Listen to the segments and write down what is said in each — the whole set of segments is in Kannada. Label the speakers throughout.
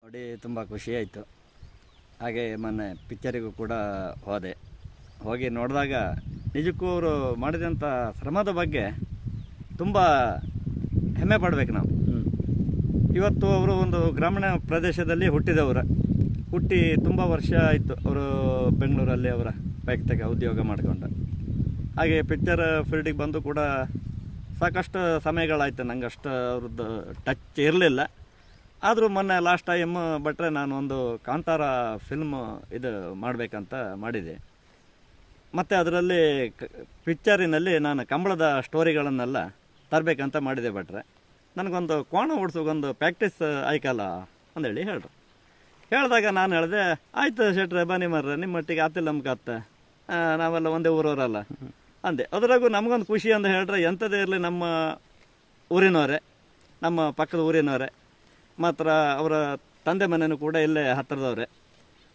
Speaker 1: ನೋಡಿ ತುಂಬ ಖುಷಿ ಆಯಿತು. ಹಾಗೆ ಮೊನ್ನೆ ಪಿಕ್ಚರಿಗೂ ಕೂಡ ಹೋಗಿ ನೋಡಿದಾಗ ನಿಜಕ್ಕೂ ಅವರು ಮಾಡಿದಂಥ ಶ್ರಮದ ಬಗ್ಗೆ ತುಂಬ ಹೆಮ್ಮೆ ಪಡಬೇಕು ನಾವು. ಇವತ್ತು ಅವರು ಒಂದು ಗ್ರಾಮೀಣ ಪ್ರದೇಶದಲ್ಲಿ ಹುಟ್ಟಿ ತುಂಬ ವರ್ಷ ಆಯಿತು. ಅವರು ಬೆಂಗಳೂರಲ್ಲಿ ಅವರ ವೈಯಕ್ತಿಕ ಉದ್ಯೋಗ ಮಾಡಿಕೊಂಡು ಹಾಗೆ ಪಿಕ್ಚರ್ ಫೀಲ್ಡಿಗೆ ಬಂದು ಕೂಡ ಸಾಕಷ್ಟು ಸಮಯಗಳಾಯ್ತು. ನಂಗೆ ಅಷ್ಟು ಅವ್ರದ್ದು ಟಚ್ ಇರಲಿಲ್ಲ. ಆದರೂ ಮೊನ್ನೆ ಲಾಸ್ಟ್ ಟೈಮ್ ಬಿಟ್ಟರೆ ನಾನು ಒಂದು ಕಾಂತಾರ ಫಿಲ್ಮ್ ಇದು ಮಾಡಬೇಕಂತ ಮಾಡಿದೆ. ಮತ್ತು ಅದರಲ್ಲಿ ಪಿಕ್ಚರಿನಲ್ಲಿ ನಾನು ಕಂಬಳದ ಸ್ಟೋರಿಗಳನ್ನೆಲ್ಲ ತರಬೇಕಂತ ಮಾಡಿದೆ. ಬಿಟ್ರೆ ನನಗೊಂದು ಕೋಣ ಓಡಿಸೋಗೊಂದು ಪ್ರಾಕ್ಟೀಸ್ ಆಯ್ಕಲ್ಲ ಅಂದೇಳಿ ಹೇಳಿದಾಗ ನಾನು ಹೇಳಿದೆ, ಆಯಿತು ಶೆಟ್ರೆ ಬನ್ನಿ ಮರ್ರೆ, ನಿಮ್ಮ ಮಟ್ಟಿಗೆ ಆತಿಲ್ಲ ನಮ್ಗೆ ಆತ, ನಾವೆಲ್ಲ ಒಂದೇ ಊರವರಲ್ಲ ಅಂದೆ. ಅದರಾಗೂ ನಮಗೊಂದು ಖುಷಿ ಅಂತ ಹೇಳಿದ್ರೆ ಎಂಥದೇ ಇರಲಿ ನಮ್ಮ ಊರಿನವರೇ, ನಮ್ಮ ಪಕ್ಕದ ಊರಿನವರೇ, ಮಾತ್ರ ಅವರ ತಂದೆ ಮನೆಯೂ ಕೂಡ ಇಲ್ಲೇ ಹತ್ತಿರದವ್ರೆ.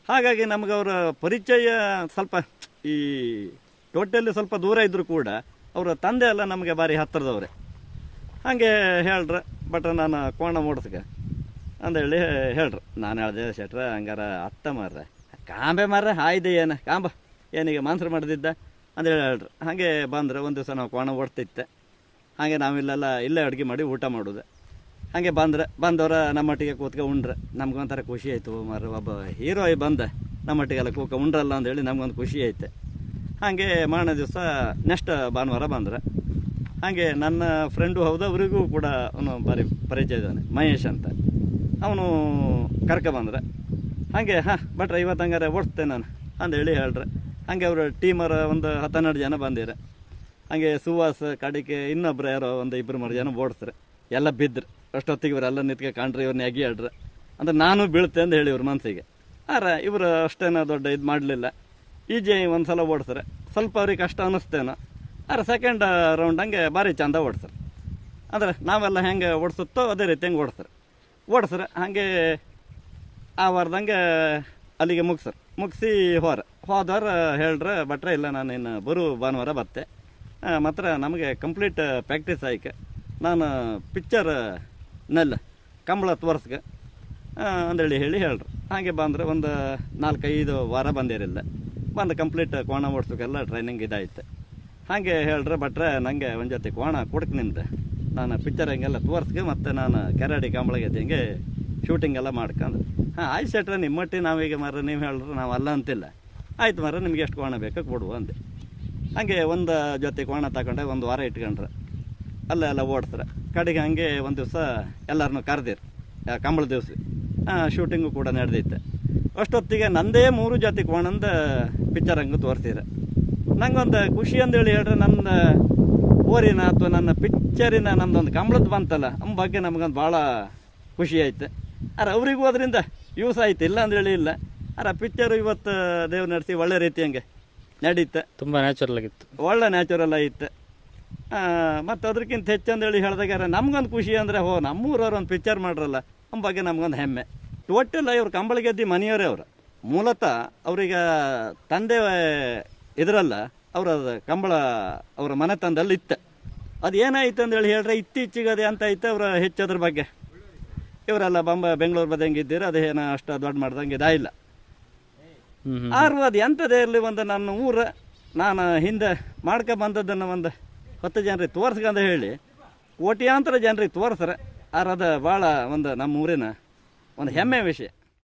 Speaker 1: ಹಾಗಾಗಿ ನಮ್ಗೆ ಅವರ ಪರಿಚಯ ಸ್ವಲ್ಪ ಈ ಟೋಟಲಿ ಸ್ವಲ್ಪ ದೂರ ಇದ್ದರೂ ಕೂಡ ಅವರ ತಂದೆ ಎಲ್ಲ ನಮಗೆ ಭಾರಿ ಹತ್ತಿರದವ್ರೆ. ಹಾಗೆ ಬಟ್ ನಾನು ಕೋಣ ಮೂಡಿಸ್ಗೆ ಅಂದೇಳಿ ನಾನು ಹೇಳಿದೆ, ಶೆಟ್ರೆ ಹಂಗಾರ ಅತ್ತ ಮಾರ್ರೆ ಕಾಂಬೆ ಮಾರ್ರೆ ಆಯ್ದೆ ಏನು ಕಾಂಬ ಏನಿಗೆ ಮಾನ್ಸರು ಮಾಡಿದ್ದ ಅಂದೇಳಿ ಹಾಗೆ ಬಂದರೆ ಒಂದು ದಿವಸ ನಾವು ಕೋಣ ಓಡ್ತಿತ್ತೆ. ಹಾಗೆ ನಾವಿಲ್ಲೆಲ್ಲ ಇಲ್ಲೇ ಅಡುಗೆ ಮಾಡಿ ಊಟ ಮಾಡೋದು. ಹಾಗೆ ಬಂದವರ ನಮ್ಮೊಟ್ಟಿಗೆ ಕೂತ್ಕೊಂಡು ಉಂಡ್ರೆ ನಮ್ಗೊಂಥರ ಖುಷಿ ಆಯಿತು. ಮಾರ್ರೆ ಒಬ್ಬ ಹೀರೋ ಬಂದೆ ನಮ್ಮೊಟ್ಟಿಗೆಲ್ಲ ಉಂಡ್ರಲ್ಲ ಅಂದೇಳಿ ನಮ್ಗೊಂದು ಖುಷಿ ಐತೆ. ಹಾಗೆ ಮಾರನೇ ದಿವಸ ನೆಕ್ಸ್ಟ್ ಭಾನುವಾರ ಬಂದರೆ ಹಾಗೆ ನನ್ನ ಫ್ರೆಂಡು ಹೌದು, ಅವರಿಗೂ ಕೂಡ ಅವನು ಭಾರಿ ಪರಿಚಯ ಇದ್ದಾನೆ, ಮಹೇಶ್ ಅಂತ. ಅವನು ಬಂದರೆ ಹಾಗೆ ಬಟ್ರೆ ಇವತ್ತು ಹಂಗಾರೆ ಓಡಿಸ್ತೇನೆ ನಾನು ಅಂದೇಳಿ ಹಾಗೆ ಅವರು ಟೀಮರ ಒಂದು 12 ಜನ ಬಂದಿರ. ಹಾಗೆ ಸುವಾಸ್ ಕಡಿಕೆ ಇನ್ನೊಬ್ರು ಯಾರೋ ಒಂದು 2-3 ಜನ ಓಡಿಸ್ರೆ. ಎಲ್ಲ ಬಿದ್ದರು. ಅಷ್ಟೊತ್ತಿಗೆ ಇವರೆಲ್ಲ ನಿಂತ್ಕೆ ಕಾಣ್ರಿ ಇವ್ರನ್ನ ಎಗಿ ಅಂದ್ರೆ ನಾನು ಬೀಳ್ತೆ ಅಂತ ಹೇಳಿ ಇವ್ರ ಮನಸ್ಸಿಗೆ. ಇವರು ಅಷ್ಟೇನೋ ದೊಡ್ಡ ಇದು ಮಾಡಲಿಲ್ಲ. ಈಜಿ ಒಂದು ಸಲ ಓಡಿಸ್ರೆ ಸ್ವಲ್ಪ ಅವ್ರಿಗೆ ಕಷ್ಟ ಅನ್ನಿಸ್ತೇನೋ. ಸೆಕೆಂಡ್ ರೌಂಡ್ ಹಂಗೆ ಭಾರಿ ಚಂದ ಓಡಿಸ್ರೆ. ಅಂದ್ರೆ ನಾವೆಲ್ಲ ಹೆಂಗೆ ಓಡಿಸುತ್ತೋ ಅದೇ ರೀತಿ ಹೆಂಗೆ ಓಡಿಸ್ರೆ ಹಾಗೆ ಆ ವಾರದಂಗೆ ಅಲ್ಲಿಗೆ ಮುಗಿಸಿ ಹೋದವ್ರು ಬಟ್ರೆ ಇಲ್ಲ ನಾನು ಇನ್ನು ಭಾನುವಾರ ಬತ್ತೆ ಮಾತ್ರ ನಮಗೆ ಕಂಪ್ಲೀಟ್ ಪ್ರಾಕ್ಟೀಸ್ ಆಯ್ಕೆ ನಾನು ಪಿಕ್ಚರ್ನಲ್ಲಿ ಕಂಬಳ ತೋರಿಸ್ಗೆ ಅಂದೇಳಿ ಹಾಗೆ ಬಂದರೆ ಒಂದು 4-5 ವಾರ ಬಂದಿರಲಿಲ್ಲ. ಬಂದು ಕಂಪ್ಲೀಟ್ ಕೋಣ ಓಡಿಸೋಕೆಲ್ಲ ಟ್ರೈನಿಂಗ್ ಇದಾಯ್ತು. ಹಾಗೆ ಬಟ್ರೆ ನನಗೆ ಒಂದು ಜೊತೆ ಕೋಣ ಕೊಡಕ್ಕೆ ನಿಂತೆ ನಾನು ಪಿಕ್ಚರ್ ಹಂಗೆಲ್ಲ ತೋರಿಸ್ಗೆ ಮತ್ತು ನಾನು ಕೆರಾಡಿ ಕಂಬಳಗೆ ಹಿಂಗೆ ಶೂಟಿಂಗ್ ಎಲ್ಲ ಮಾಡ್ಕೊಂಡು ಆಯ್ತು ಶೆಟ್ರೆ ನಿಮ್ಮ ಮಟ್ಟಿ ನಾವೀಗ ಮಾರ್ರೆ ನೀವು ನಾವು ಅಲ್ಲ ಅಂತಿಲ್ಲ, ಆಯ್ತು ಮಾರ್ರೆ ನಿಮ್ಗೆ ಎಷ್ಟು ಕೋಣ ಬೇಕು ಕೊಡುವ ಅಂದೆ. ಹಾಗೆ ಒಂದು ಜೊತೆ ಕೋಣ ತಗೊಂಡೆ 1 ವಾರ ಇಟ್ಕೊಂಡ್ರೆ ಅಲ್ಲೆಲ್ಲ ಓಡಿಸ್ರೆ. ಕಡೆಗೆ ಹಾಗೆ ಒಂದು ದಿವಸ ಎಲ್ಲರನ್ನೂ ಕರೆದಿರು ಕಂಬಳ ದಿವಸ ಶೂಟಿಂಗು ಕೂಡ ನಡೆದಿತ್ತು. ಅಷ್ಟೊತ್ತಿಗೆ ನಂದೇ 3 ಜೊತೆ ಕೋಣಂದ ಪಿಕ್ಚರ್ ಹಂಗೆ ತೋರಿಸಿದ್ರೆ ನಂಗೊಂದು ಖುಷಿ ಅಂದೇಳಿ ನನ್ನ ಊರಿನ ಅಥವಾ ನನ್ನ ಪಿಕ್ಚರಿನ ನಮ್ದೊಂದು ಕಂಬಳದ್ದು ಬಂತಲ್ಲ ನಮ್ಮ ಬಗ್ಗೆ ನಮ್ಗೊಂದು ಭಾಳ ಖುಷಿ ಆಯ್ತು. ಅವರಿಗೂ ಅದರಿಂದ ಯೂಸ್ ಆಯ್ತು, ಇಲ್ಲ ಅಂದೇಳಿ ಇಲ್ಲ. ಪಿಕ್ಚರು ಇವತ್ತು ದೇವ್ರು ನಡೆಸಿ ಒಳ್ಳೆ ರೀತಿ ಹಂಗೆ ನಡೀತೆ.
Speaker 2: ತುಂಬ ನ್ಯಾಚುರಲ್ ಆಗಿತ್ತು,
Speaker 1: ಒಳ್ಳೆ ನ್ಯಾಚುರಲ್ ಆಯಿತು. ಮತ್ತು ಅದಕ್ಕಿಂತ ಹೆಚ್ಚಂದೇಳಿ ಹೇಳಿದಾಗ ನಮ್ಗೊಂದು ಖುಷಿ ಅಂದರೆ ನಮ್ಮೂರವ್ರು ಒಂದು ಪಿಕ್ಚರ್ ಮಾಡ್ರಲ್ಲ ನಮ್ಮ ಬಗ್ಗೆ ನಮ್ಗೊಂದು ಹೆಮ್ಮೆ. ಟೋಟಲ್ ಇವ್ರು ಕಂಬಳ ಗೆದ್ದಿ ಮನೆಯವರೇ ಅವರು. ಮೂಲತಃ ಅವ್ರಿಗೆ ತಂದೆ ಇದರಲ್ಲ ಅವರ ಕಂಬಳ ಅವರ ಮನೆತನದಲ್ಲಿ ಇತ್ತು. ಅದು ಏನಾಯ್ತು ಅಂದೇಳಿ ಇತ್ತೀಚೆಗೆ ಅದೇ ಅಂತ ಐತೆ ಅವರ ಹೆಚ್ಚದ್ರ ಬಗ್ಗೆ. ಇವರೆಲ್ಲ ಬೆಂಗಳೂರು ಬದಂಗೆ ಇದ್ದೀರ ಅದೇನೋ ಅಷ್ಟು ದೊಡ್ಡ ಮಾಡ್ದಂಗೆ ಇದಾಯಿಲ್ಲ. ಅದು ಎಂಥದೇ ಇರಲಿ ಒಂದು ನನ್ನ ಊರು ನಾನು ಹಿಂದೆ ಬಂದದ್ದನ್ನು ಒಂದು 10 ಜನರಿಗೆ ತೋರಿಸ್ಕಂತ ಹೇಳಿ ಕೋಟ್ಯಾಂತರ ಜನರಿಗೆ ತೋರಿಸ್ರೆ ಅದು ಭಾಳ ಒಂದು ನಮ್ಮ ಊರಿನ ಒಂದು ಹೆಮ್ಮೆ ವಿಷಯ.